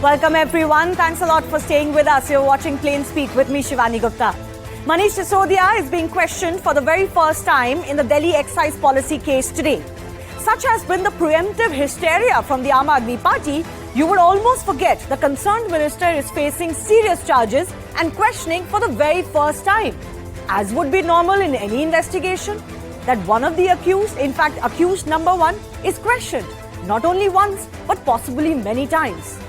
Welcome everyone. Thanks a lot for staying with us. You're watching Plain Speak with me, Shivani Gupta. Manish Sisodia is being questioned for the very first time in the Delhi Excise Policy Case today. Such has been the preemptive hysteria from the Aam Aadmi Party, you would almost forget the concerned minister is facing serious charges and questioning for the very first time. As would be normal in any investigation, that one of the accused, in fact accused number one, is questioned, not only once, but possibly many times.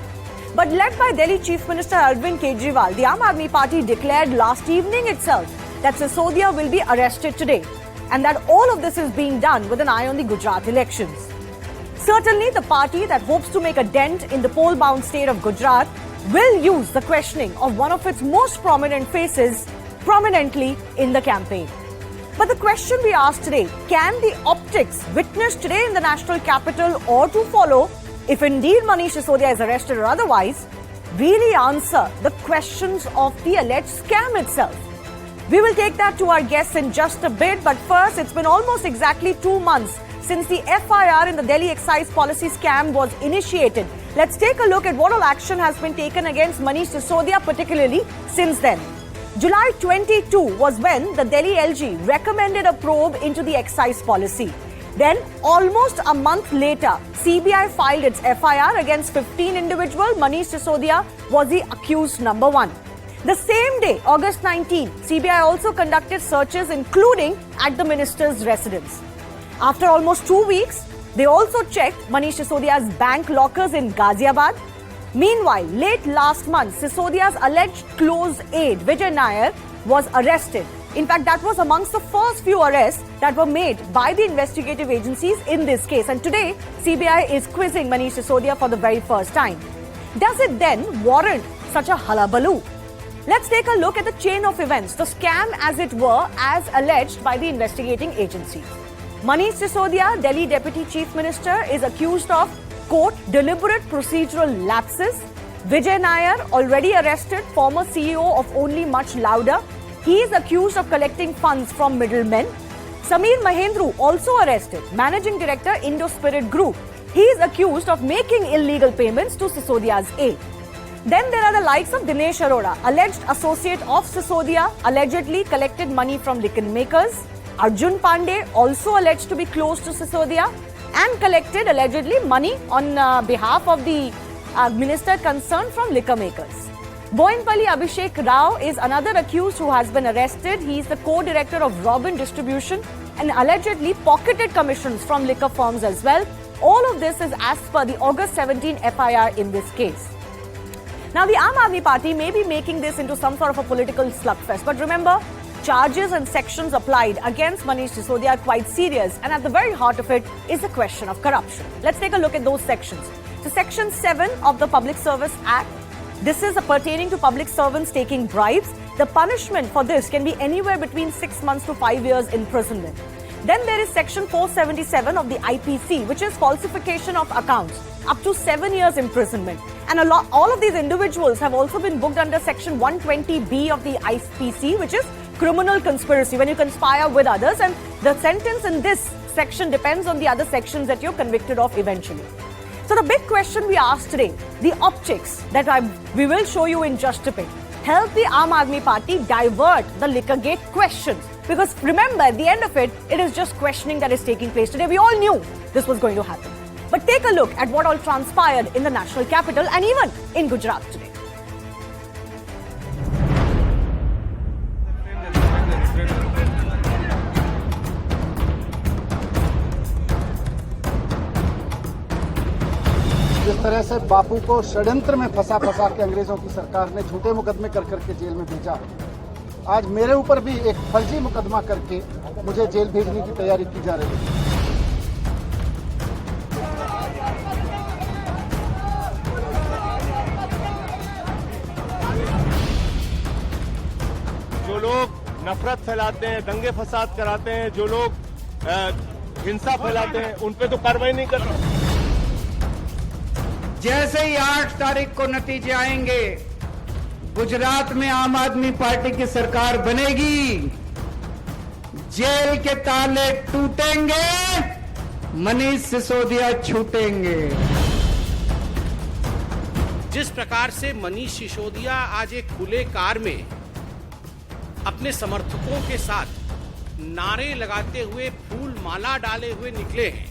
But led by Delhi Chief Minister Arvind Kejriwal, the Aam Aadmi Party declared last evening itself that Sisodia will be arrested today and that all of this is being done with an eye on the Gujarat elections. Certainly, the party that hopes to make a dent in the poll-bound state of Gujarat will use the questioning of one of its most prominent faces prominently in the campaign. But the question we ask today, can the optics witnessed today in the national capital or to follow, if indeed Manish Sisodia is arrested or otherwise, really answer the questions of the alleged scam itself? We will take that to our guests in just a bit, but first, it's been almost exactly 2 months since the FIR in the Delhi Excise Policy scam was initiated. Let's take a look at what all action has been taken against Manish Sisodia, particularly since then. July 22 was when the Delhi LG recommended a probe into the excise policy. Then, almost a month later, CBI filed its FIR against 15 individuals. Manish Sisodia was the accused number one. The same day, August 19, CBI also conducted searches including at the minister's residence. After almost 2 weeks, they also checked Manish Sisodia's bank lockers in Ghaziabad. Meanwhile, late last month, Sisodia's alleged close aide, Vijay Nair, was arrested. In fact, that was amongst the first few arrests that were made by the investigative agencies in this case. And today, CBI is quizzing Manish Sisodia for the very first time. Does it then warrant such a hullabaloo? Let's take a look at the chain of events, the scam as it were, as alleged by the investigating agencies. Manish Sisodia, Delhi Deputy Chief Minister, is accused of, quote, deliberate procedural lapses. Vijay Nair, already arrested, former CEO of Only Much Louder. He is accused of collecting funds from middlemen. Sameer Mahendru, also arrested, Managing Director, Indo-Spirit Group. He is accused of making illegal payments to Sisodia's aide. Then there are the likes of Dinesh Arora, alleged associate of Sisodia, allegedly collected money from liquor makers. Arjun Pandey, also alleged to be close to Sisodia and collected allegedly money on behalf of the minister concerned from liquor makers. Boinpalli Abhishek Rao is another accused who has been arrested. He is the co-director of Robin Distribution and allegedly pocketed commissions from liquor firms as well. All of this is as per the August 17 FIR in this case. Now, the Aam Aadmi Party may be making this into some sort of a political slugfest, but remember, charges and sections applied against Manish Sisodia are quite serious, and at the very heart of it is the question of corruption. Let's take a look at those sections. So, Section 7 of the Public Service Act, this is pertaining to public servants taking bribes. The punishment for this can be anywhere between 6 months to 5 years imprisonment. Then there is Section 477 of the IPC, which is falsification of accounts, up to 7 years imprisonment. And all of these individuals have also been booked under Section 120B of the IPC, which is criminal conspiracy, when you conspire with others. And the sentence in this section depends on the other sections that you're convicted of eventually. So the big question we ask today, the optics that we will show you in just a bit, help the Aam Aadmi Party divert the Liquorgate questions. Because remember, at the end of it, it is just questioning that is taking place today. We all knew this was going to happen. But take a look at what all transpired in the national capital and even in Gujarat today. जिस तरह से बापू को षड्यंत्र में फंसा के अंग्रेजों की सरकार ने झूठे मुकदमे कर करके जेल में भेजा, आज मेरे ऊपर भी एक फर्जी मुकदमा करके मुझे जेल भेजने की तैयारी की जा रही है। जो लोग नफरत फैलाते हैं, दंगे फसाद कराते हैं, जो लोग हिंसा फैलाते हैं, उन पे तो कार्रवाई नहीं कर रहे। जैसे ही 8 तारीख को नतीजे आएंगे, गुजरात में आम आदमी पार्टी की सरकार बनेगी, जेल के ताले टूटेंगे, मनीष सिसोदिया छूटेंगे। जिस प्रकार से मनीष सिसोदिया आज एक खुले कार में अपने समर्थकों के साथ नारे लगाते हुए फूल माला डाले हुए निकले हैं,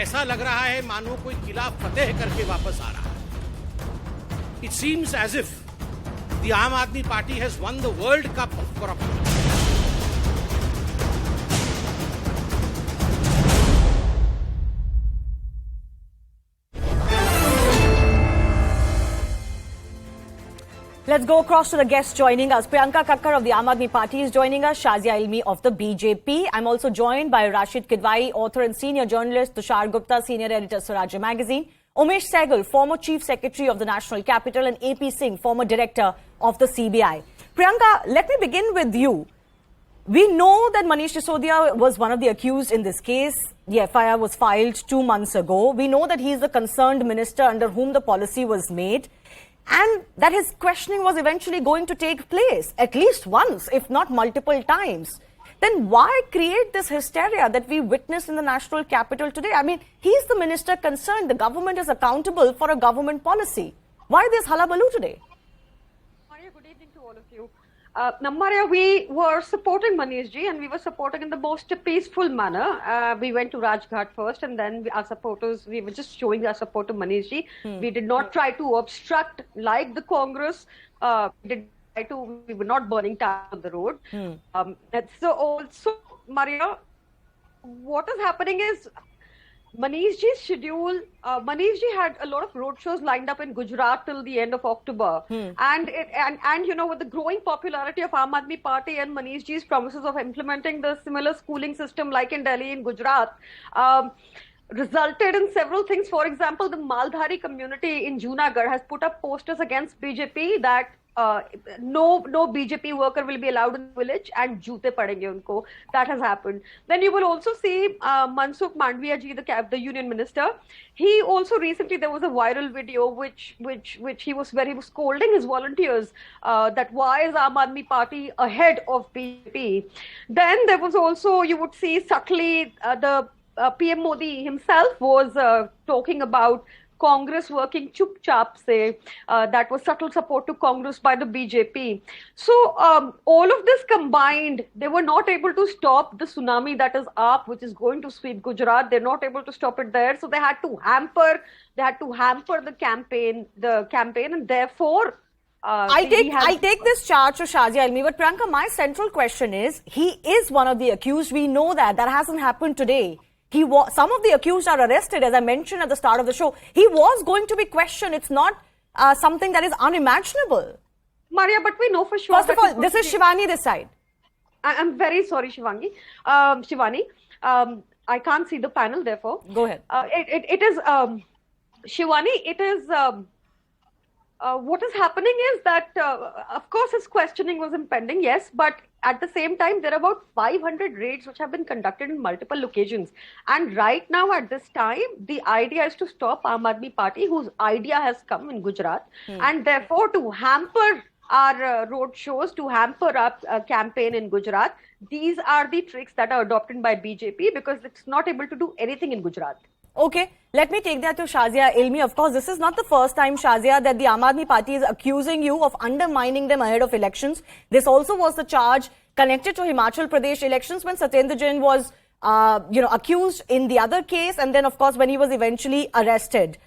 ऐसा लग रहा है मानो कोई किला फतेह करके वापस आ रहा है। It seems as if the Aam Aadmi Party has won the World Cup of corruption. Let's go across to the guests joining us. Priyanka Kakkar of the Aam Aadmi Party is joining us. Shazia Ilmi of the BJP. I'm also joined by Rashid Kidwai, author and senior journalist, Tushar Gupta, senior editor, Swarajya Magazine, Umesh Sehgal, former chief secretary of the National Capital, and AP Singh, former director of the CBI. Priyanka, let me begin with you. We know that Manish Sisodia was one of the accused in this case. The FIR was filed 2 months ago. We know that he is the concerned minister under whom the policy was made, and that his questioning was eventually going to take place at least once, if not multiple times. Then why create this hysteria that we witness in the national capital today? I mean, he's the minister concerned. The government is accountable for a government policy. Why this hullabaloo today? Maria, good evening to all of you. Maria, we were supporting Manish ji, and we were supporting in the most peaceful manner. We went to Rajghat first, and then our supporters, we were just showing our support to Manish ji. We did not try to obstruct like the Congress. We were not burning tires on the road. So also, Maria, what is happening is Manish ji's schedule, Manish ji had a lot of road shows lined up in Gujarat till the end of October. And you know, with the growing popularity of Aam Aadmi Party and Manish ji's promises of implementing the similar schooling system like in Delhi and Gujarat, resulted in several things. For example, the Maldhari community in Junagadh has put up posters against BJP that no BJP worker will be allowed in the village and joote padenge unko. That has happened. Then you will also see Mansukh Mandviya ji, the union minister. He also recently, there was a viral video which he was scolding his volunteers that why is Aam Aadmi Party ahead of BJP. Then there was also, you would see subtly the PM Modi himself was talking about Congress working chup chap se, that was subtle support to Congress by the BJP. So all of this combined, they were not able to stop the tsunami that is up, which is going to sweep Gujarat. They're not able to stop it there. So they had to hamper the campaign, and therefore I take this charge to Shazia Ilmi, but Priyanka, my central question is, he is one of the accused. We know that hasn't happened today. Some of the accused are arrested, as I mentioned at the start of the show. He was going to be questioned. It's not something that is unimaginable. Maria, but we know for sure. First of all, this is Shivani this side. I'm very sorry, Shivani. I can't see the panel, therefore. Go ahead. It is, Shivani, it is, what is happening is that, of course, his questioning was impending, yes, but at the same time, there are about 500 raids which have been conducted in multiple locations. And right now, at this time, the idea is to stop Aam Aadmi Party, whose idea has come in Gujarat, and therefore to hamper our road shows, to hamper our campaign in Gujarat. These are the tricks that are adopted by BJP because it's not able to do anything in Gujarat. Okay, let me take that to Shazia Ilmi. Of course, this is not the first time, Shazia, that the Aam Aadmi Party is accusing you of undermining them ahead of elections. This also was the charge connected to Himachal Pradesh elections when Satyendra Jain was, accused in the other case, and then, of course, when he was eventually arrested.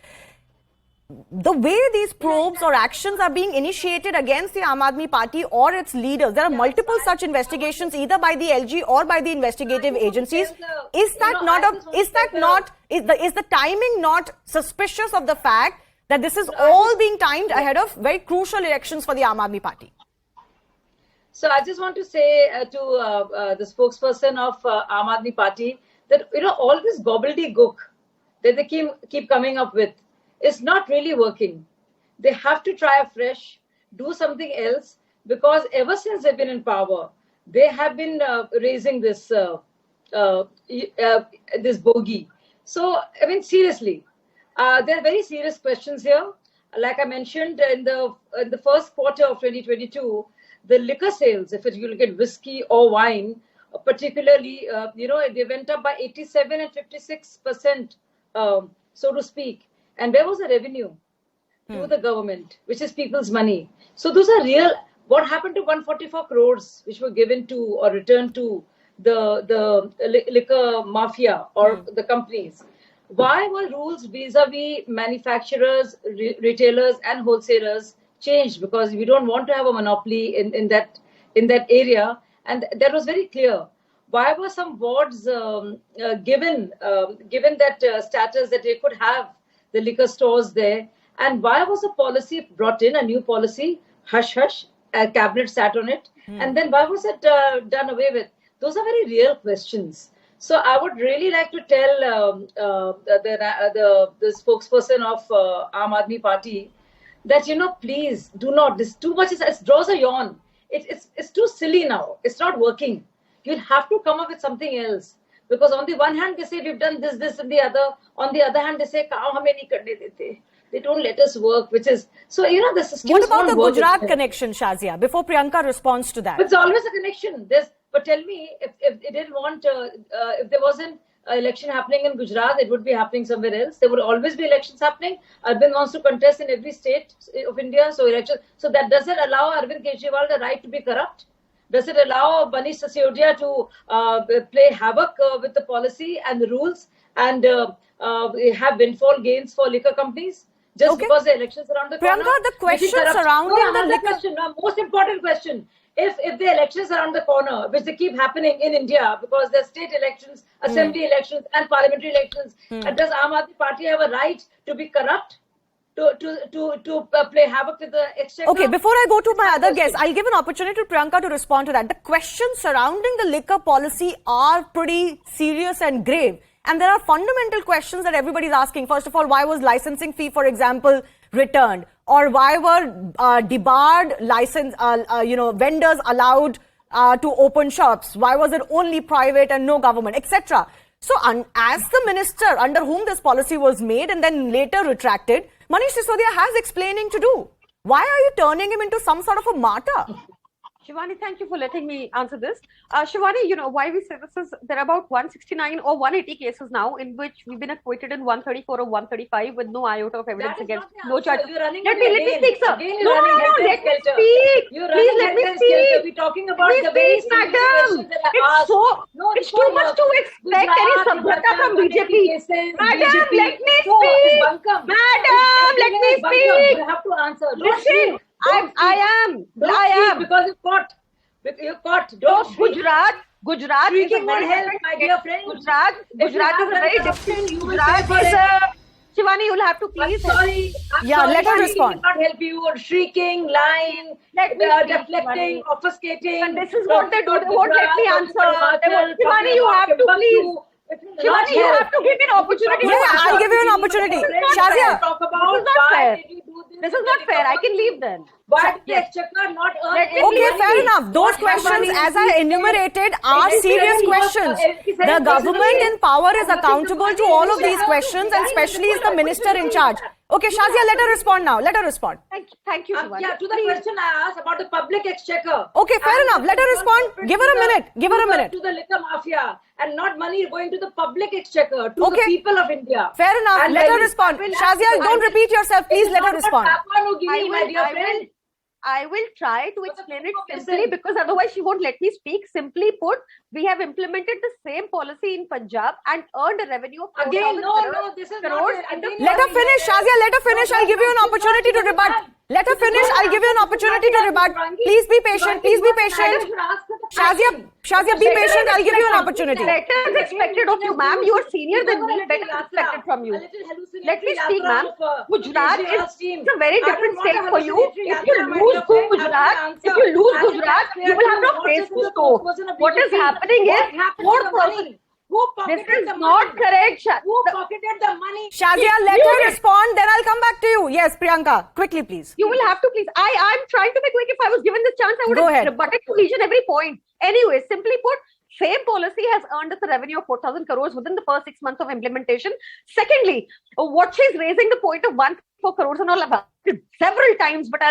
The way these probes or actions are being initiated against the Aam Aadmi Party or its leaders, there are multiple such investigations either by the LG or by the investigative agencies. Is the timing not suspicious of the fact that this is all being timed ahead of very crucial elections for the Aam Aadmi Party? So I just want to say to the spokesperson of Aam Aadmi Party that all this gobbledygook that they keep coming up with is not really working. They have to try afresh, do something else, because ever since they've been in power, they have been raising this this bogey. So, I mean, seriously, there are very serious questions here. Like I mentioned, in the first quarter of 2022, the liquor sales, if you look at whiskey or wine, particularly, they went up by 87 and 56%, so to speak. And where was the revenue? to the government, which is people's money. So those are real. What happened to 144 crores which were given to or returned to the liquor mafia or the companies? Why were rules vis-a-vis manufacturers, retailers, and wholesalers changed? Because we don't want to have a monopoly in that area, and that was very clear. Why were some wards given that status that they could have the liquor stores there? And why was a policy brought in, a new policy, hush hush, a cabinet sat on it, and then why was it done away with? Those are very real questions. So I would really like to tell the spokesperson of Aam Aadmi Party that, please do not. This too much. It draws a yawn. It's too silly now. It's not working. You'll have to come up with something else. Because on the one hand, they say we've done this, and the other. On the other hand, they say, "Kaam hame nahi karne dete." They don't let us work, which is so. This is. What about the Gujarat connection, Shazia? Before Priyanka responds to that, but it's always a connection. But tell me, if they didn't want, if there wasn't an election happening in Gujarat, it would be happening somewhere else. There would always be elections happening. Arvind wants to contest in every state of India, so elections. So that doesn't allow Arvind Kejriwal the right to be corrupt. Does it allow Manish Sisodia to play havoc with the policy and the rules and have windfall gains for liquor companies? Just because the elections around the corner? Priyanka, the question surrounding the liquor... question, most important question. If the elections are around the corner, which they keep happening in India because there's state elections, assembly elections and parliamentary elections, does Aam Aadmi Party have a right to be corrupt? To play havoc with the exchequer? Okay, before I go to my other guests, I'll give an opportunity to Priyanka to respond to that. The questions surrounding the liquor policy are pretty serious and grave. And there are fundamental questions that everybody's asking. First of all, why was licensing fee, for example, returned? Or why were debarred vendors allowed to open shops? Why was it only private and no government, etc.? So, as the minister under whom this policy was made and then later retracted, Manish Sisodia has explaining to do. Why are you turning him into some sort of a martyr? Shivani, thank you for letting me answer this. Shivani, why we say this is there are about 169 or 180 cases now in which we've been acquitted in 134 or 135 with no iota of evidence against no charge. Let me speak, sir. No, let me speak. Please let me speak. We're talking about the very madam. It's too much to expect any sabhyata from BJP. Madam, let me speak. Madam, let me speak. You have to answer. Listen. I am. Because you caught. Don't Gujarat is a very different, my dear friend. Gujarat is a very different. Gujarat is a. Shivani, you'll have to please. Sorry. Let her respond. I cannot help you. Shrieking, lying, deflecting, obfuscating. And this is what they do. They won't let me answer. Shivani, you have to please. Shivani, you have to give me an opportunity. Yeah, I'll give you an opportunity. Shazia, this is not fair. This is not fair. I can leave then. Why did the exchequer not earn? Okay, fair enough. Those questions, as I enumerated, are serious questions. The government in power is accountable to all of these questions, and especially is the minister in charge. Okay, Shazia, let her respond now. Let her respond. Thank you, Shivani. To the question I asked about the public exchequer. Okay, fair enough. Let her respond. Give her a minute. Give her a minute. To the liquor mafia and not money going to the public exchequer, to the people of India. Fair enough. And let her respond. Shazia, don't repeat yourself. Please let her respond. I will try to explain it simply because otherwise she won't let me speak. Simply put, we have implemented the same policy in Punjab and earned a revenue of 4,000 crores. This is not Let her finish, Shazia. Let her finish. I'll give you an opportunity to rebut. Let her finish. I'll give you an opportunity to rebut. Please be patient. Please be patient. Shazia, be patient. I'll give you an opportunity. Better is expected of you, ma'am. You are senior than me. Better is expected from you. Let me speak, ma'am. Gujarat is a very different state for you. If you lose Gujarat, you will have no face to show. What is happening is 4,000. This is not correct. Who pocketed the money? Shazia, let her respond, then I'll come back to you. Yes, Priyanka, quickly, please. You will have to please. I'm trying to be quick. If I was given this chance, I would have rebutted to each and every point. Anyway, simply put, same policy has earned us a revenue of 4,000 crores within the first 6 months of implementation. Secondly, what she's raising the point of 1 crores and all about several times, but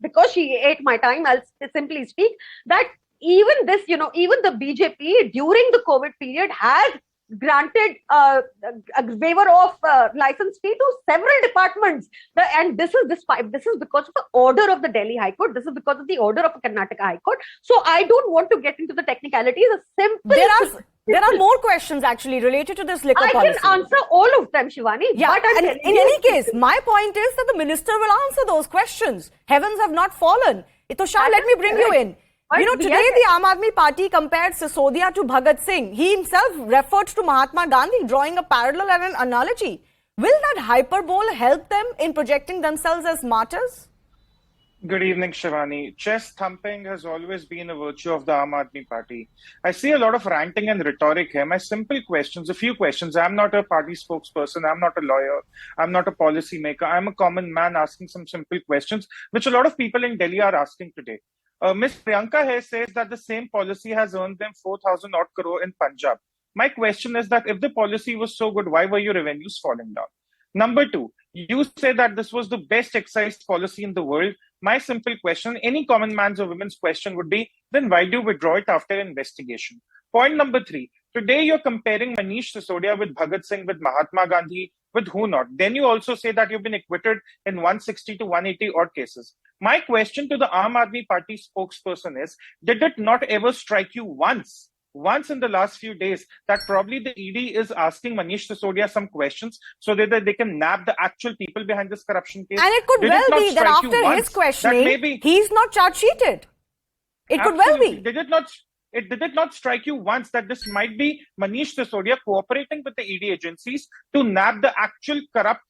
because she ate my time, I'll simply speak that even this, even the BJP during the COVID period has granted a waiver of license fee to several departments. And this is because of the order of the Delhi High Court. This is because of the order of the Karnataka High Court. So I don't want to get into the technicalities. There are more questions actually related to this liquor policy. I can answer all of them, Shivani. Yeah, but and in any case, my point is that the minister will answer those questions. Heavens have not fallen. Tushar, let me bring you in. Today the Aam Aadmi Party compared Sisodia to Bhagat Singh. He himself referred to Mahatma Gandhi, drawing a parallel and an analogy. Will that hyperbole help them in projecting themselves as martyrs? Good evening, Shivani. Chest thumping has always been a virtue of the Aam Aadmi Party. I see a lot of ranting and rhetoric here. My simple questions, a few questions. I'm not a party spokesperson. I'm not a lawyer. I'm not a policy maker. I'm a common man asking some simple questions, which a lot of people in Delhi are asking today. Ms. Priyanka here says that the same policy has earned them 4,000 odd crore in Punjab. My question is that if the policy was so good, why were your revenues falling down? Number two, you say that this was the best excise policy in the world. My simple question, any common man's or women's question would be, then why do you withdraw it after investigation? Point number three, today you're comparing Manish Sisodia with Bhagat Singh, with Mahatma Gandhi, with who not. Then you also say that you've been acquitted in 160 to 180 odd cases. My question to the Aam Aadmi Party spokesperson is, did it not ever strike you once in the last few days that probably the ED is asking Manish Sisodia some questions so that they can nab the actual people behind this corruption case? And it could well be that after his questioning, he's not charge sheeted. It could well be. Did it not strike you once that this might be Manish Sisodia cooperating with the ED agencies to nab the actual corrupt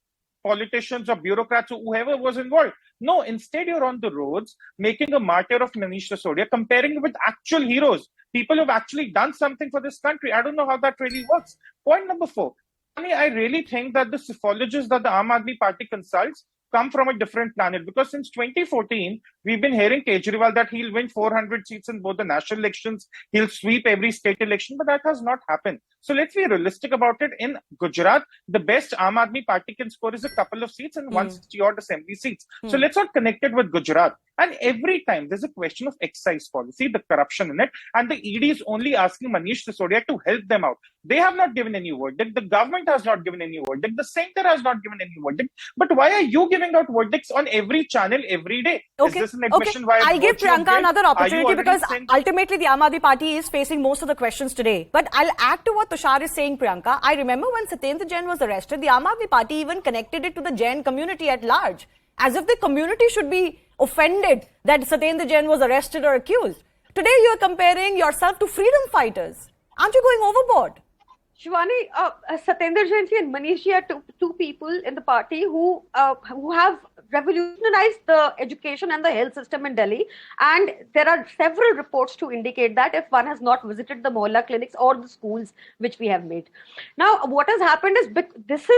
politicians or bureaucrats or whoever was involved? No, instead you're on the roads making a martyr of Manish Sisodia, comparing it with actual heroes, people who've actually done something for this country. I don't know how that really works. Point number four, I really think that the psephologists that the Aam Aadmi Party consults come from a different planet, because since 2014, we've been hearing Kejriwal that he'll win 400 seats in both the national elections, he'll sweep every state election, but that has not happened. So let's be realistic about it. In Gujarat, the best Aam Aadmi Party can score is a couple of seats and 160 odd assembly seats. So let's not connect it with Gujarat. And every time there's a question of excise policy, the corruption in it, and the ED is only asking Manish Sisodia to help them out. They have not given any verdict. The government has not given any verdict. The center has not given any verdict. But why are you giving out verdicts on every channel every day? Okay. Is this an admission via I'll give Priyanka another opportunity because saying... ultimately the Aam Aadmi Party is facing most of the questions today. But I'll add to what Tushar is saying, Priyanka. I remember when Satyendra Jain was arrested, the Aam Aadmi Party even connected it to the Jain community at large, as if the community should be offended that Satyendra Jain was arrested or accused. Today you are comparing yourself to freedom fighters. Aren't you going overboard? Shivani, Satyendra Jain and Manish are two people in the party who have revolutionized the education and the health system in Delhi. And there are several reports to indicate that if one has not visited the mohalla clinics or the schools which we have made. Now, what has happened is this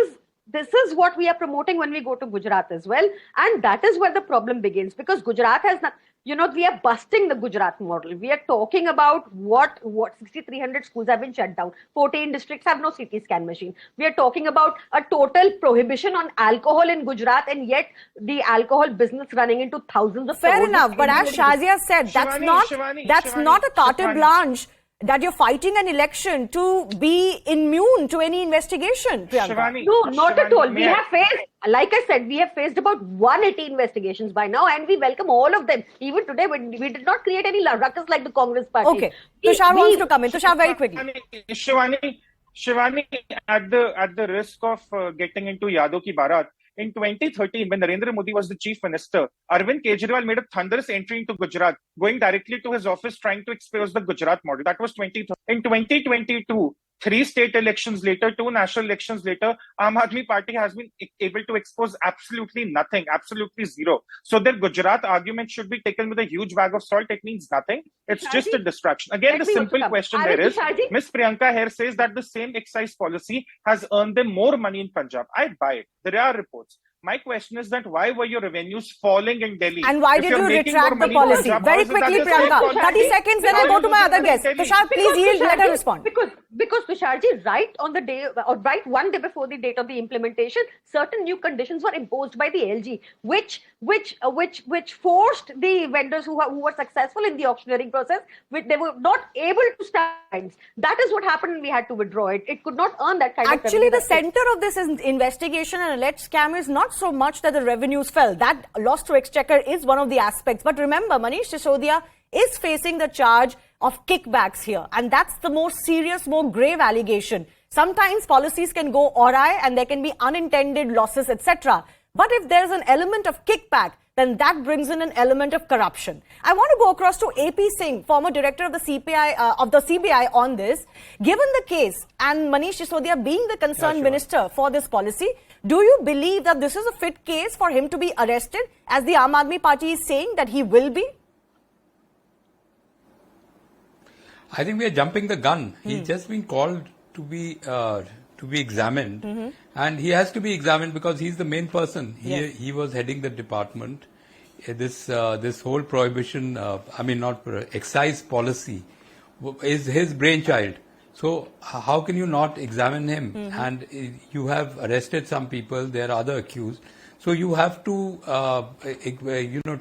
is what we are promoting when we go to Gujarat as well. And that is where the problem begins, because Gujarat has not, we are busting the Gujarat model. We are talking about what 6,300 schools have been shut down. 14 districts have no CT scan machine. We are talking about a total prohibition on alcohol in Gujarat, and yet the alcohol business running into thousands of crores. Fair enough, but as Shazia said, that's not a carte blanche that you're fighting an election to be immune to any investigation, Priyanka. No, not at all. We have faced, like I said, we have faced about 180 investigations by now, and we welcome all of them. Even today, we did not create any ruckus like the Congress party. Okay, Tushar wants to come in. Tushar, very quickly. Shivani, at the risk of getting into Yadav ki Bharat, in 2013, when Narendra Modi was the chief minister, Arvind Kejriwal made a thunderous entry into Gujarat, going directly to his office trying to expose the Gujarat model. That was 2013. In 2022, 3 state elections later, 2 national elections later, Aam Aadmi Party has been able to expose absolutely nothing, absolutely zero. So their Gujarat argument should be taken with a huge bag of salt. It means nothing. It's just a distraction. Again, the simple question there is, Ms. Priyanka here says that the same excise policy has earned them more money in Punjab. I buy it. There are reports. My question is that why were your revenues falling in Delhi? And why If did you're you making retract more the money per policy? job, Very how is that quickly, the same Priyanka. policy? 30 seconds, then How I go are to you my losing other money guest. in Delhi? Tushar, please yield, let her respond. Because Tusharji, right on the day, or right one day before the date of the implementation, certain new conditions were imposed by the LG, which forced the vendors who were successful in the auctioneering process, which they were not able to stand. That is what happened, and we had to withdraw it. It could not earn that kind of Actually, revenue. the center of this investigation and alleged scam is not so much that the revenues fell. That loss to exchequer is one of the aspects. But remember, Manish Sisodia is facing the charge of kickbacks here. And that's the more serious, more grave allegation. Sometimes policies can go awry and there can be unintended losses, etc. But if there's an element of kickback, then that brings in an element of corruption. I want to go across to AP Singh, former director of the CBI on this. Given the case and Manish Sisodia being the concerned minister for this policy, do you believe that this is a fit case for him to be arrested, as the Aam Aadmi Party is saying that he will be? I think we are jumping the gun. He's just been called to be examined, and he has to be examined because he's the main person. He was heading the department. This whole prohibition, excise policy, is his brainchild. So how can you not examine him? And you have arrested some people. There are other accused. So you have to,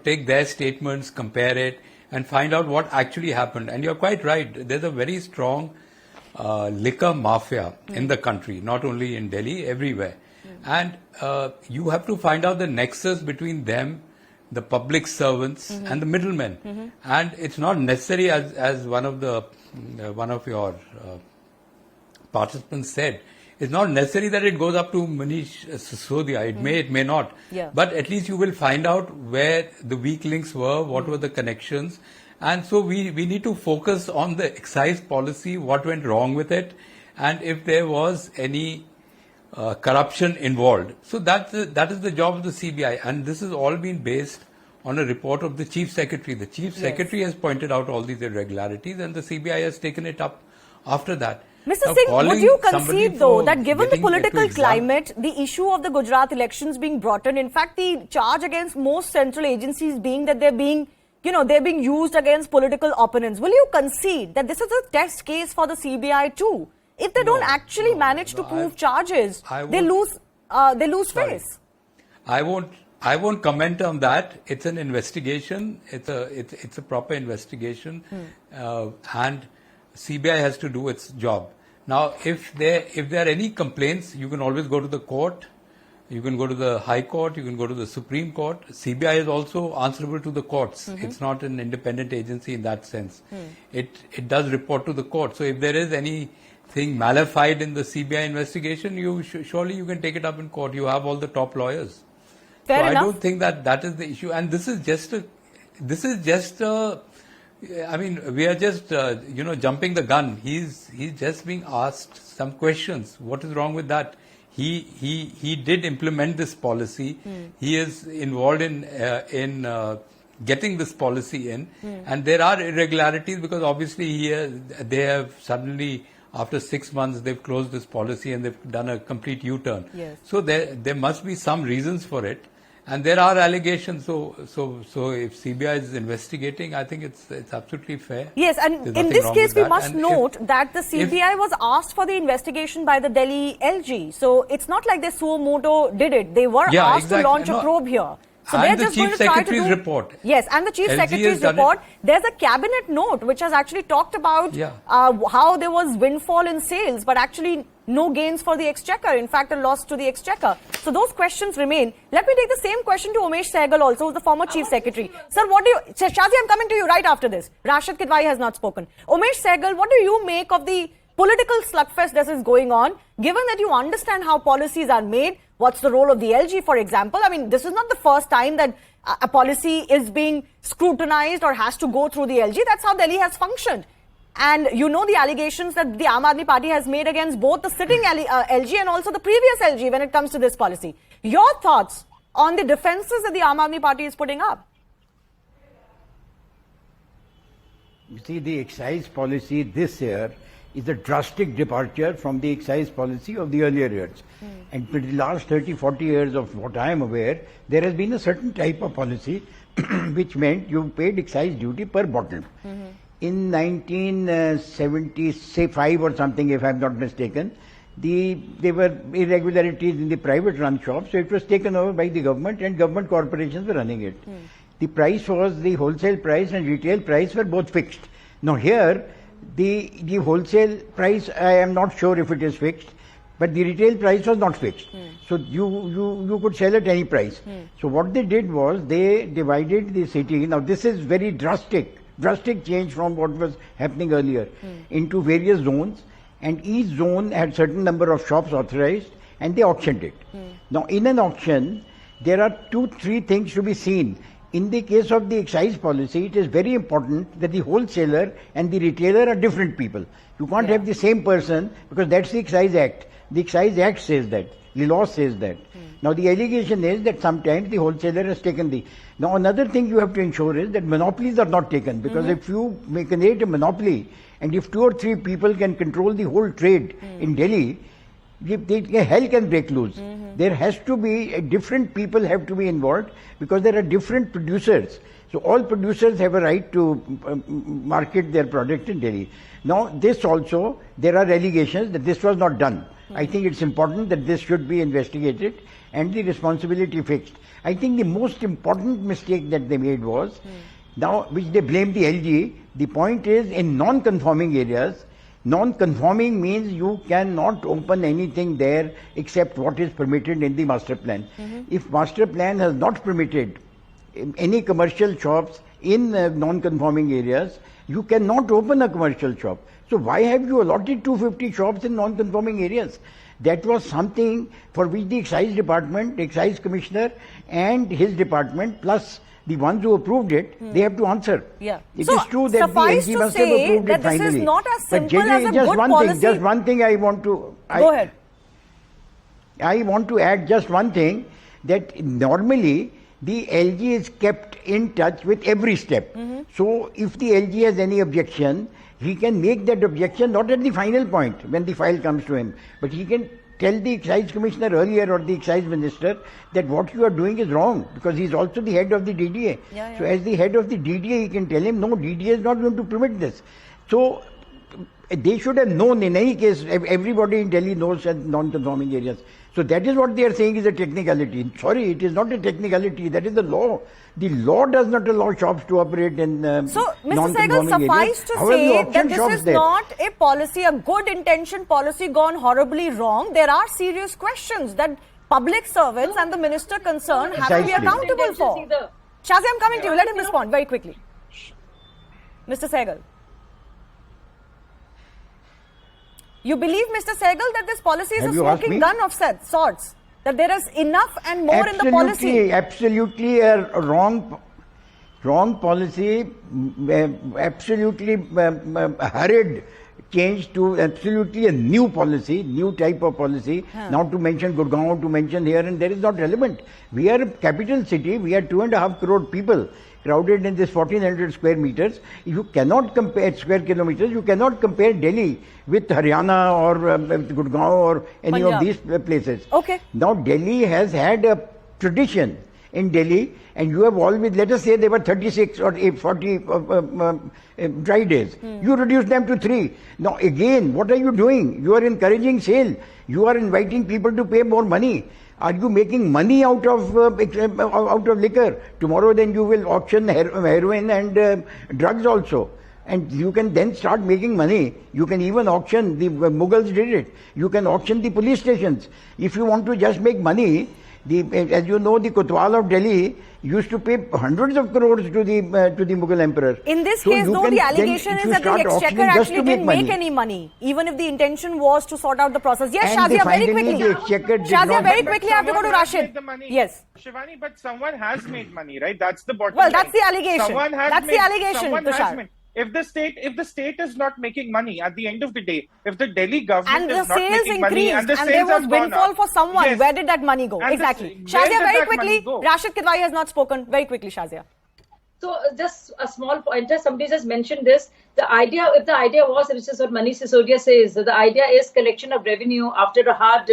take their statements, compare it, and find out what actually happened. And you're quite right. There's a very strong liquor mafia in the country, not only in Delhi, everywhere. And you have to find out the nexus between them, the public servants, and the middlemen. And it's not necessary, as one of your participants said, it's not necessary that it goes up to Manish Sisodia. It may, it may not. But at least you will find out where the weak links were, what were the connections. And so we need to focus on the excise policy, what went wrong with it, and if there was any corruption involved. So that is the job of the CBI. And this has all been based on a report of the Chief Secretary. The Chief Secretary has pointed out all these irregularities, and the CBI has taken it up after that. Mr. Now, Singh, would you concede though that given the political to climate, the issue of the Gujarat elections being brought in fact the charge against most central agencies being that they're being used against political opponents, will you concede that this is a test case for the CBI too? If they don't actually manage to prove charges, they lose face. I won't comment on that. It's an investigation. It's a proper investigation, and CBI has to do its job. Now, if there are any complaints, you can always go to the court. You can go to the High Court. You can go to the Supreme Court. CBI is also answerable to the courts. It's not an independent agency in that sense. It does report to the court. So if there is anything malified in the CBI investigation, surely you can take it up in court. You have all the top lawyers. Fair enough. I don't think that is the issue. And this is just we are just jumping the gun. He's just being asked some questions. What is wrong with that? He did implement this policy. He is involved in getting this policy in, and there are irregularities because obviously they have suddenly, after 6 months, they've closed this policy and they've done a complete U-turn. So there must be some reasons for it. And there are allegations, so if CBI is investigating, I think it's absolutely fair. Yes, and in this case, we must note that the CBI was asked for the investigation by the Delhi LG. So it's not like the suo moto did it. They were asked to launch a probe here. So and they're the just Chief going to try Secretary's to do, report. Yes, and the Chief Secretary's report. There's a cabinet note which has actually talked about how there was windfall in sales, but actually no gains for the exchequer. In fact, a loss to the exchequer. So those questions remain. Let me take the same question to Umesh Sehgal also, who's the former Chief Secretary. Sir, Shazi, I'm coming to you right after this. Rashid Kidwai has not spoken. Umesh Sehgal, what do you make of the political slugfest that is going on, given that you understand how policies are made? What's the role of the LG, for example? I mean, this is not the first time that a policy is being scrutinized or has to go through the LG. That's how Delhi has functioned. And you know the allegations that the Aam Aadmi Party has made against both the sitting LG and also the previous LG when it comes to this policy. Your thoughts on the defenses that the Aam Aadmi Party is putting up? You see, the excise policy this year is a drastic departure from the excise policy of the earlier years. And for the last 30, 40 years of what I am aware, there has been a certain type of policy which meant you paid excise duty per bottle. In 1975 or something, if I am not mistaken, there were irregularities in the private run shops, so it was taken over by the government and government corporations were running it. The price was, the wholesale price and retail price were both fixed. Now here, the wholesale price, I am not sure if it is fixed, but the retail price was not fixed. So you could sell at any price. So what they did was they divided the city. Now this is very drastic change from what was happening earlier, into various zones, and each zone had certain number of shops authorized and they auctioned it. Now in an auction, there are 2-3 things to be seen. In the case of the excise policy, it is very important that the wholesaler and the retailer are different people. You can't have the same person, because that's the Excise Act. The Excise Act says that. The law says that. Now the allegation is that sometimes the wholesaler has taken the... Now another thing you have to ensure is that monopolies are not taken, because if you create a monopoly, and if 2 or 3 people can control the whole trade in Delhi, hell can break loose. There has to be, different people have to be involved, because there are different producers. So all producers have a right to market their product in Delhi. Now this also, there are allegations that this was not done. I think it's important that this should be investigated and the responsibility fixed. I think the most important mistake that they made was, now which they blame the LG, the point is in non-conforming areas, non-conforming means you cannot open anything there except what is permitted in the master plan. If master plan has not permitted any commercial shops in non-conforming areas, you cannot open a commercial shop. So why have you allotted 250 shops in non-conforming areas? That was something for which the excise department, excise commissioner and his department, plus the ones who approved it, they have to answer. It is true that the LG must have approved it finally. This is not as simple but as a good policy. Just one thing I want to... Go ahead. I want to add just one thing, that normally the LG is kept in touch with every step. So if the LG has any objection, he can make that objection not at the final point when the file comes to him, but he can tell the excise commissioner earlier or the excise minister that what you are doing is wrong, because he is also the head of the DDA. So as the head of the DDA, he can tell him, no, DDA is not going to permit this. So they should have known. In any case, everybody in Delhi knows that non-conforming areas. So that is what they are saying is a technicality. Sorry, it is not a technicality. That is the law. The law does not allow shops to operate in So, Mr. Sehgal, suffice to say that this is not a policy, a good intention policy gone horribly wrong. There are serious questions that public servants and the minister concerned have to be accountable for. Shazia, I'm coming to you. Let him respond very quickly. Mr. Sehgal. You believe, Mr. Sehgal, that this policy is a smoking gun of sorts? That there is enough and more in the policy? Absolutely a wrong policy, absolutely hurried change to absolutely a new policy, new type of policy. Not to mention Gurgaon, to mention here, and there is not relevant. We are a capital city, we are 2.5 crore people crowded in this 1400 square meters. You cannot compare square kilometers, you cannot compare Delhi with Haryana or Gurgaon or any of these places. Now Delhi has had a tradition in Delhi, and you have always, let us say there were 36 or 40 dry days. You reduce them to 3. Now again, what are you doing? You are encouraging sale. You are inviting people to pay more money. Are you making money out of liquor? Tomorrow then you will auction heroin and drugs also. And you can then start making money. You can even auction, the Mughals did it. You can auction the police stations. If you want to just make money, as you know, the Kotwal of Delhi used to pay hundreds of crores to the Mughal emperor. In this case, though, the allegation is that the exchequer actually didn't make any money, even if the intention was to sort out the process. Yes, Shazia, very quickly. Shazia, very quickly, I have to go to Rashid. Yes. Shivani, but someone has made money, right? That's the bottom line. Well, that's the allegation. That's the allegation, Tushar. If the state is not making money at the end of the day, if the Delhi government is not making money and the sales there was windfall for someone, where did that money go? Exactly. Shazia, very quickly. Rashid Kidwai has not spoken. Very quickly, Shazia. So just a small pointer, somebody just mentioned this. The idea, if the idea was, which is what Manish Sisodia says, that the idea is collection of revenue after a hard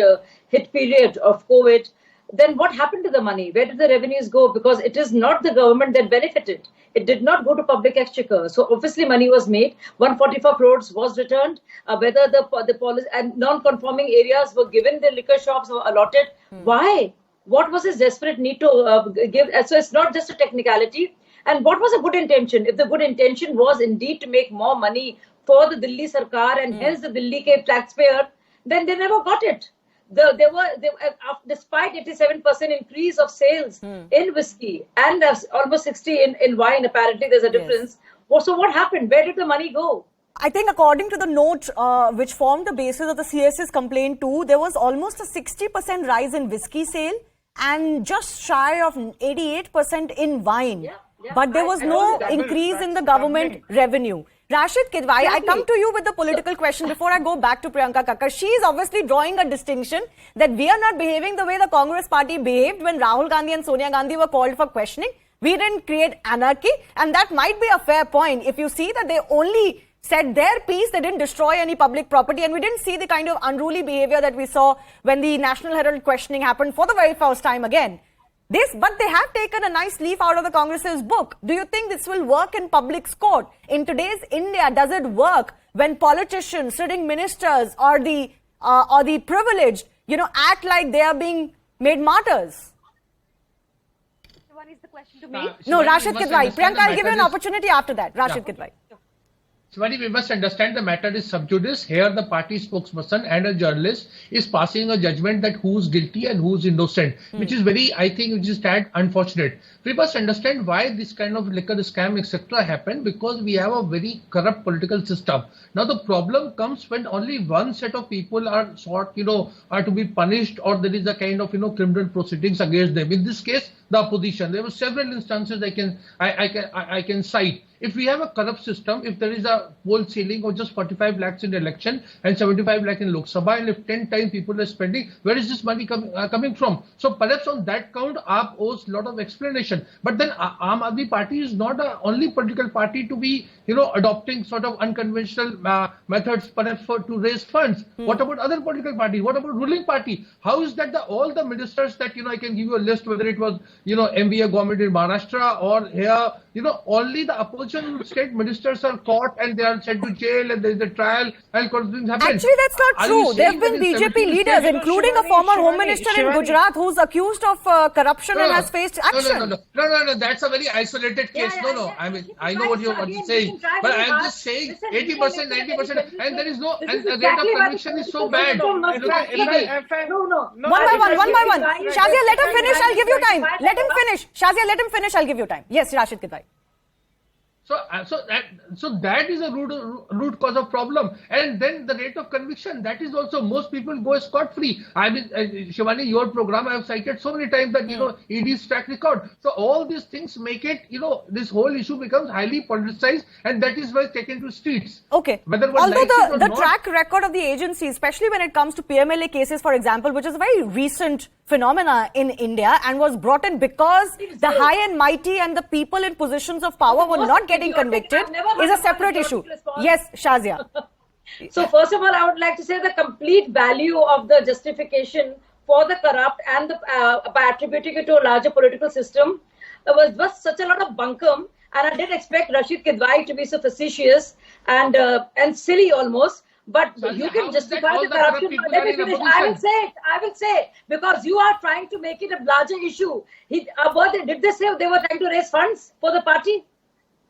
hit period of COVID, then what happened to the money? Where did the revenues go? Because it is not the government that benefited. It did not go to public exchequer. So obviously money was made. 144 crores was returned. Whether the policy and non-conforming areas were given, the liquor shops were allotted. Why? What was his desperate need to give? So it's not just a technicality. And what was a good intention? If the good intention was indeed to make more money for the Delhi Sarkar and hence the Delhi taxpayer, then they never got it. Despite 87% increase of sales in whiskey and almost 60 in wine, apparently there's a difference. Yes. So what happened? Where did the money go? I think according to the note which formed the basis of the CS's complaint too, there was almost a 60% rise in whiskey sale and just shy of 88% in wine. Yeah. But there was no increase in the government revenue. Rashid Kidwai, I come to you with the political question before I go back to Priyanka Kakkar. She is obviously drawing a distinction that we are not behaving the way the Congress party behaved when Rahul Gandhi and Sonia Gandhi were called for questioning. We didn't create anarchy, and that might be a fair point. If you see that they only said their piece, they didn't destroy any public property, and we didn't see the kind of unruly behavior that we saw when the National Herald questioning happened for the very first time again. But they have taken a nice leaf out of the Congress's book. Do you think this will work in public's court? In today's India, does it work when politicians, sitting ministers, or the privileged, act like they are being made martyrs? What is the question to me? No, Rashid Kidwai. Priyanka, I'll give you an opportunity after that. Rashid Kidwai. Shivani, we must understand the matter is sub judice. Here the party spokesperson and a journalist is passing a judgment that who's guilty and who's innocent, which is which is tad unfortunate. We must understand why this kind of liquor scam, etc. happened, because we have a very corrupt political system. Now the problem comes when only one set of people are are to be punished, or there is a kind of criminal proceedings against them. In this case, the opposition. There were several instances I can cite. If we have a corrupt system, if there is a poll ceiling of just 45 lakhs in the election and 75 lakh in Lok Sabha, and if 10 times people are spending, where is this money coming from? So perhaps on that count, AAP owes a lot of explanation. But then Aam Aadmi Party is not the only political party to be, adopting sort of unconventional methods perhaps to raise funds. What about other political parties? What about ruling party? How is that all the ministers that, I can give you a list, whether it was, MVA government in Maharashtra or here, only the opposition state ministers are caught and they are sent to jail and there is a trial and things happen. Actually, that's not true. There have been BJP leaders, including a former Home Minister in Gujarat who's accused of corruption and has faced action. No, that's a very isolated case. I mean, I know what you're saying, but I'm just saying 80%, 90%, and there is no, and the rate of conviction is so bad. One by one. Shazia, let him finish. I'll give you time. Let him finish. Shazia, let him finish. I'll give you time. Yes, Rashid Kidwai. So that is a root cause of problem, and then the rate of conviction, that is also, most people go scot-free. I mean, Shivani, your program I have cited so many times that ED's track record. So all these things make it, this whole issue becomes highly politicized, and that is why it's taken to streets. Okay. Although the track record of the agency, especially when it comes to PMLA cases, for example, which is a very recent phenomena in India and was brought in because the high and mighty and the people in positions of power were not getting convicted, is a separate issue. Yes, Shazia. So first of all, I would like to say the complete value of the justification for the corrupt and by attributing it to a larger political system was such a lot of bunkum, and I didn't expect Rashid Kidwai to be so facetious and silly almost. But you can justify the corruption. Let me finish. I will say it. Because you are trying to make it a larger issue. Did they say they were trying to raise funds for the party?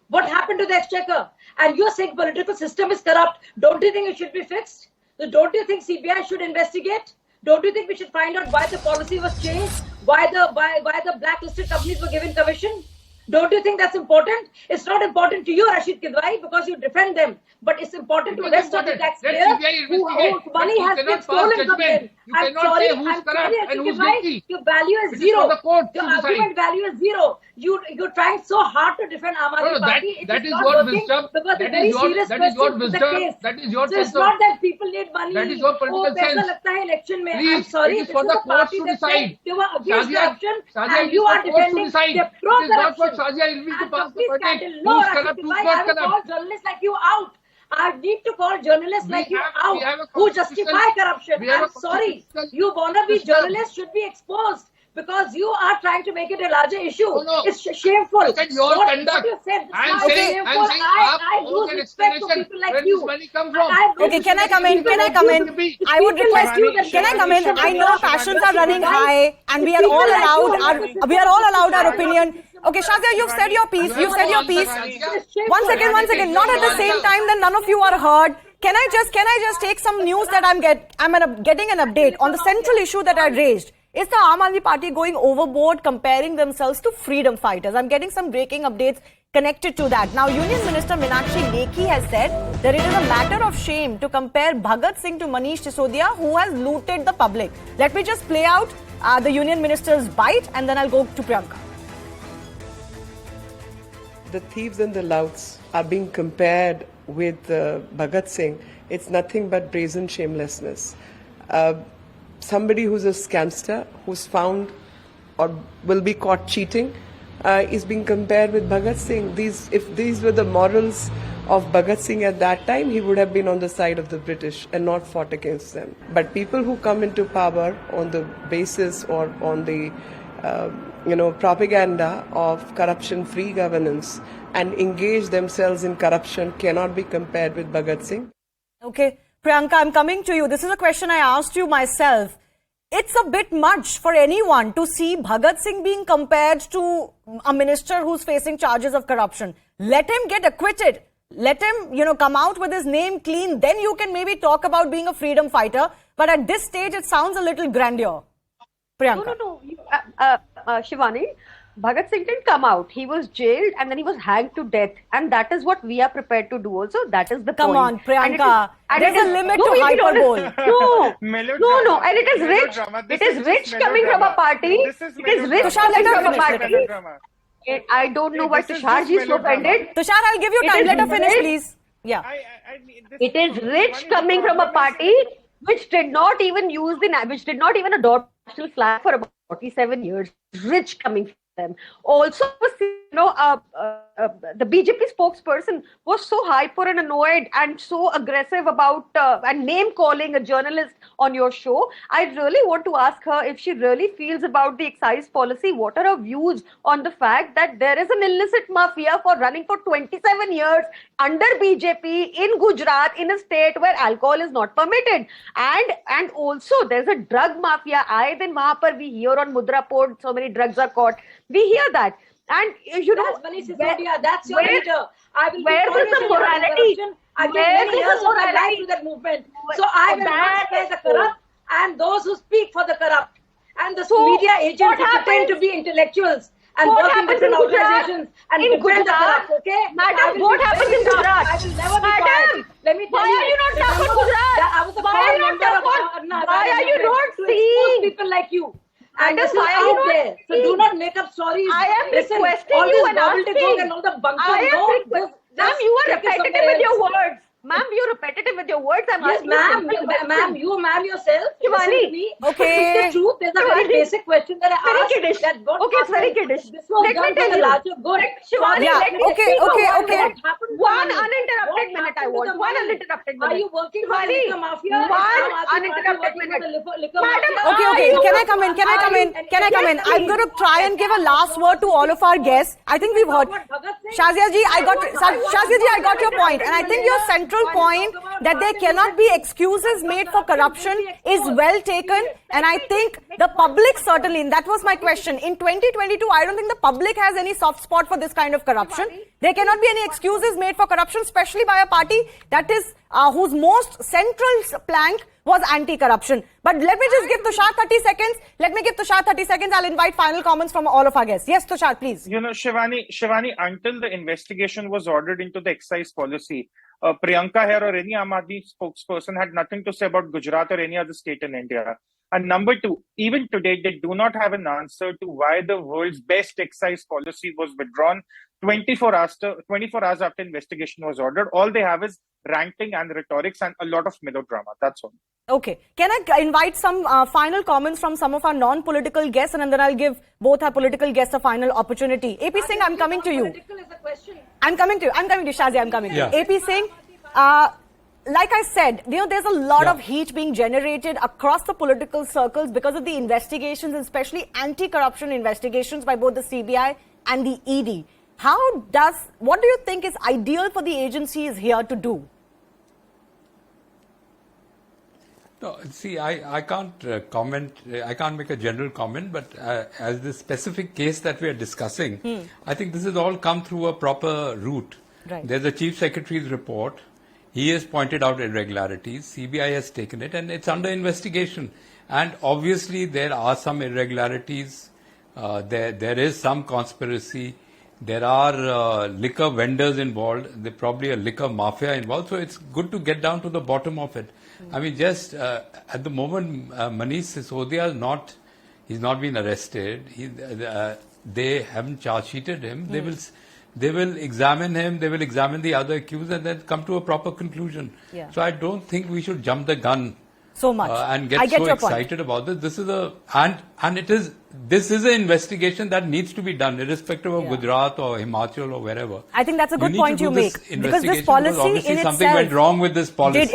What happened to the exchequer? And you're saying political system is corrupt. Don't you think it should be fixed? Don't you think CBI should investigate? Don't you think we should find out why the policy was changed? Why the blacklisted companies were given commission? Don't you think that's important? It's not important to you, Rashid Kidwai, because you defend them. But it's important to the rest of the taxpayers whose money has been stolen from them. I'm sorry, Rashid Kidwai, your value is zero. Your argument value is zero. You're trying so hard to defend Aam Aadmi Party. That is your wisdom. That is your wisdom. That is your So it's not that people need money. That is your political sense. I'm sorry, it is for the courts to decide. They were against corruption and you are defending the pro-corruption. Shazia is willing to pass the Complete verdict. scandal. No, Who's corrupt, who's I not have to call corrupt? journalists like you out. I need to call journalists like you we have out a who justify corruption. we have I'm a sorry. constitutional You wannabe system. journalists should be exposed because you are trying to make it a larger issue. No. It's shameful. Look at your conduct. What you said, I'm it's saying, shameful. I lose respect for people like where you. this money come from? Okay, can I come in? Can I come in? I would request you. Can I come in? I know passions are running high, and we are all allowed our opinion. Okay, Shazia, you've said your piece. You've said your piece. One second. Not at the same time that none of you are heard. Can I just take some news that I'm getting an update on the central issue that I raised? Is the Aam Aadmi Party going overboard comparing themselves to freedom fighters? I'm getting some breaking updates connected to that. Now, Union Minister Meenakshi Lekhi has said that it is a matter of shame to compare Bhagat Singh to Manish Sisodia, who has looted the public. Let me just play out the Union Minister's bite and then I'll go to Priyanka. The thieves and the louts are being compared with Bhagat Singh. It's nothing but brazen shamelessness. Somebody who's a scamster, who's found or will be caught cheating, is being compared with Bhagat Singh. If these were the morals of Bhagat Singh at that time, he would have been on the side of the British and not fought against them. But people who come into power on the basis or on the propaganda of corruption-free governance and engage themselves in corruption cannot be compared with Bhagat Singh. Okay, Priyanka, I'm coming to you. This is a question I asked you myself. It's a bit much for anyone to see Bhagat Singh being compared to a minister who's facing charges of corruption. Let him get acquitted. Let him, come out with his name clean. Then you can maybe talk about being a freedom fighter. But at this stage, it sounds a little grandeur. Priyanka. No. Shivani, Bhagat Singh didn't come out. He was jailed and then he was hanged to death. And that is what we are prepared to do also. That is the Come point. on, Priyanka. There's a limit to hyperbole. No. And it is rich. It is rich coming from a party. It is rich coming from a party. I don't know why Tushar ji is so offended. Tushar, I'll give you time. Let her finish, please. Yeah. It is rich coming from a party which did not even adopt national flag for about 47 years. Rich coming from them. Also, the BJP spokesperson was so hyper and annoyed and so aggressive about and name calling a journalist on your show. I really want to ask her if she really feels about the excise policy. What are her views on the fact that there is an illicit mafia for running for 27 years under BJP in Gujarat, in a state where alcohol is not permitted, and also there's a drug mafia. Then wahan par we hear on Mudra Port so many drugs are caught. We hear that. And that's Manish Sisodia. That's your leader. I will where is the morality? I give many years of my life to that movement. So I will not spare the corrupt and those who speak for the corrupt. And the media agents who pretend to be intellectuals and work in different organizations and defend the corrupt, okay? Madam, what happens in Gujarat? I will never be quiet. Let me tell you. Why are you not tough for Gujarat? I was a proud member of why are you not seeing people like you? And this is why are you out not there. So do not make up stories. I am requesting all you this and gobbledygook and all the bunker. Ma'am, you are repetitive with your words. Ma'am, you're repetitive with your words. I'm yes, asking ma'am, yourself. Shivani. It's the Okay. truth. There's a very basic question that I asked. Very kiddish. Okay, it's very kiddish. This was done for the larger good. Shivani, let me okay. One uninterrupted minute I want. One uninterrupted minute. Are you working for the liquor mafia? One uninterrupted minute. Madam, Okay. Can I come in? I'm going to try and give a last word to all of our guests. I think we've heard. Shazia ji, I got your point. And I think your central point that there cannot be excuses made for corruption is well taken. And I think the public certainly, and that was my question, in 2022, I don't think the public has any soft spot for this kind of corruption. There cannot be any excuses made for corruption, especially by a party that is whose most central plank was anti-corruption. But let me just give Tushar 30 seconds. I'll invite final comments from all of our guests. Yes, Tushar, please. Shivani, until the investigation was ordered into the excise policy, Priyanka here or any Aam Aadmi spokesperson had nothing to say about Gujarat or any other state in India. And number two, even today, they do not have an answer to why the world's best excise policy was withdrawn 24 hours after investigation was ordered. All they have is ranting and rhetorics and a lot of melodrama. That's all. Okay. Can I invite some final comments from some of our non-political guests, and then I'll give both our political guests a final opportunity. AP Singh, I'm coming to you. Political is a question. I'm coming to you, Shazia, I'm coming to you. AP Singh, like I said, there's a lot of heat being generated across the political circles because of the investigations, especially anti-corruption investigations by both the CBI and the ED. What do you think is ideal for the agencies here to do? No, see, I can't comment, I can't make a general comment, but as the specific case that we are discussing, I think this has all come through a proper route. Right. There's a Chief Secretary's report. He has pointed out irregularities. CBI has taken it and it's under investigation. And obviously there are some irregularities. There is some conspiracy. There are liquor vendors involved. There's probably a liquor mafia involved. So it's good to get down to the bottom of it. I mean, just at the moment, Manish Sisodia he's not been arrested. They haven't charge sheeted him. They will examine him. They will examine the other accused and then come to a proper conclusion. Yeah. So I don't think we should jump the gun so much and get so excited about this. This is an investigation that needs to be done, irrespective of Gujarat or Himachal or wherever. I think that's a good point you make, because this policy obviously in something itself went wrong with this policy.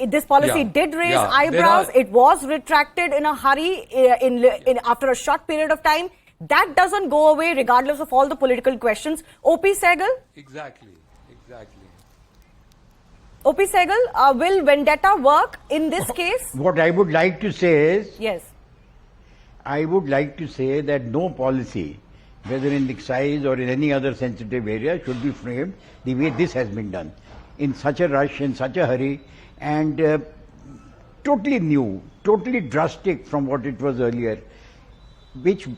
This policy did raise eyebrows. It was retracted in a hurry after a short period of time. That doesn't go away regardless of all the political questions. OP Sehgal? Exactly. OP Sehgal, will vendetta work in this case? What I would like to say is, yes, I would like to say that no policy, whether in excise or in any other sensitive area, should be framed the way this has been done. In such a rush, in such a hurry, and totally new, totally drastic from what it was earlier, which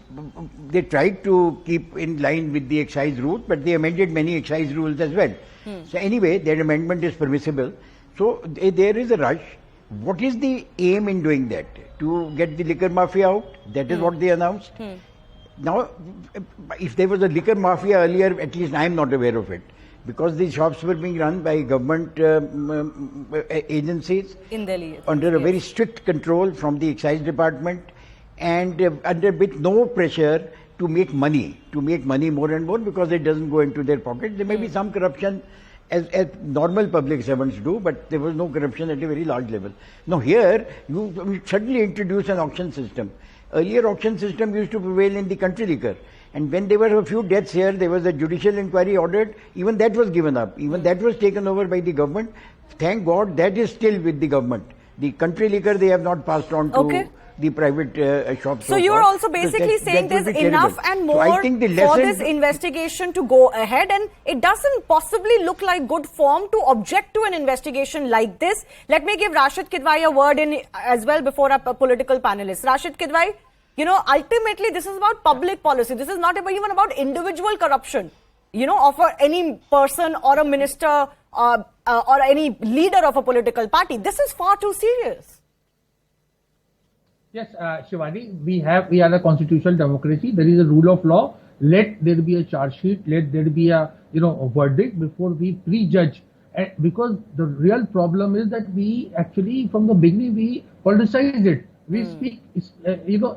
they tried to keep in line with the excise route, but they amended many excise rules as well. So anyway, that amendment is permissible. So there is a rush. What is the aim in doing that? To get the liquor mafia out? That is what they announced. Now, if there was a liquor mafia earlier, at least I am not aware of it, because the shops were being run by government agencies in Delhi, under a very strict control from the excise department, and under with no pressure to make money more and more, because it doesn't go into their pocket. There may be some corruption as normal public servants do, but there was no corruption at a very large level. Now here, you suddenly introduce an auction system. Earlier auction system used to prevail in the country liquor. And when there were a few deaths here, there was a judicial inquiry ordered. Even that was given up. Even that was taken over by the government. Thank God that is still with the government. The country liquor they have not passed on to the private shops. So you're also basically saying there's enough and more for this investigation to go ahead, and it doesn't possibly look like good form to object to an investigation like this. Let me give Rashid Kidwai a word in as well before our political panelists. Rashid Kidwai, ultimately this is about public policy. This is not even about individual corruption, of any person or a minister or any leader of a political party. This is far too serious. Yes, Shivani, we are a constitutional democracy. There is a rule of law. Let there be a charge sheet. Let there be a verdict before we prejudge. And because the real problem is that we actually from the beginning we politicize it. We speak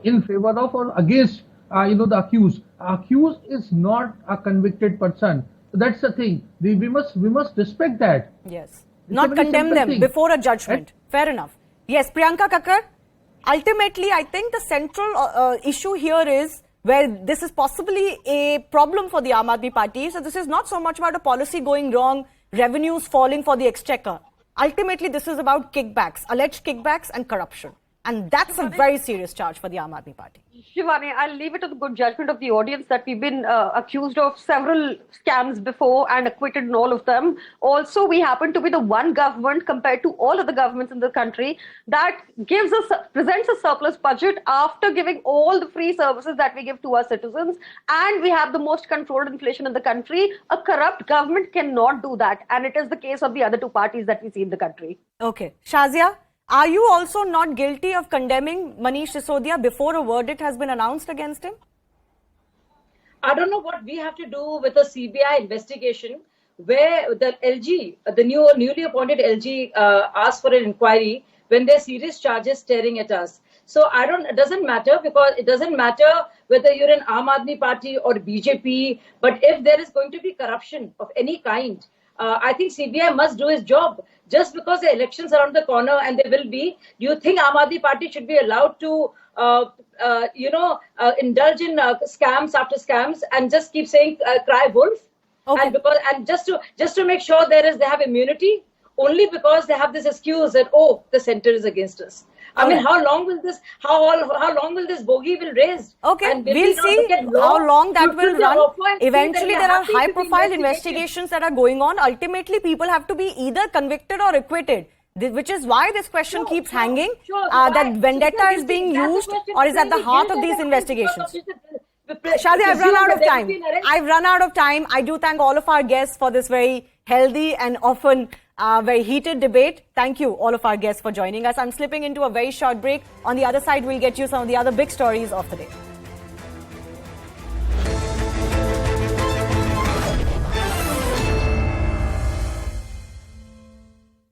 in favor of or against the accused. Accused is not a convicted person. That's the thing. We must respect that. Yes, not condemn them before a judgment. Fair enough. Yes, Priyanka Kakkar. Ultimately, I think the central issue here is where this is possibly a problem for the Aam Aadmi Party. So this is not so much about a policy going wrong, revenues falling for the exchequer. Ultimately, this is about kickbacks, alleged kickbacks and corruption. And that's a very serious charge for the Aam Aadmi Party. Shivani, I'll leave it to the good judgment of the audience that we've been accused of several scams before and acquitted in all of them. Also, we happen to be the one government compared to all of the governments in the country that presents a surplus budget after giving all the free services that we give to our citizens. And we have the most controlled inflation in the country. A corrupt government cannot do that. And it is the case of the other two parties that we see in the country. Okay. Shazia? Are you also not guilty of condemning Manish Sisodia before a verdict has been announced against him? I don't know what we have to do with a CBI investigation where the LG, the newly appointed LG, asked for an inquiry when there's serious charges staring at us. So it doesn't matter, because it doesn't matter whether you're in Aam Aadmi Party or BJP, but if there is going to be corruption of any kind, I think CBI must do its job. Just because the elections are around the corner, and they will be, do you think Aam Aadmi Party should be allowed to, indulge in scams after scams and just keep saying cry wolf? Okay. And just to make sure they have immunity, only because they have this excuse that, oh, the center is against us. I mean, how long will this bogey will raise? Okay, and we'll see how long that will run. Eventually, there are high-profile investigations that are going on. Ultimately, people have to be either convicted or acquitted, which is why this question keeps hanging, that vendetta is being used or is at the heart of these investigations. Shadi, I've run out of time. I do thank all of our guests for this very healthy and often very heated debate. Thank you, all of our guests, for joining us. I'm slipping into a very short break. On the other side, we'll get you some of the other big stories of the day.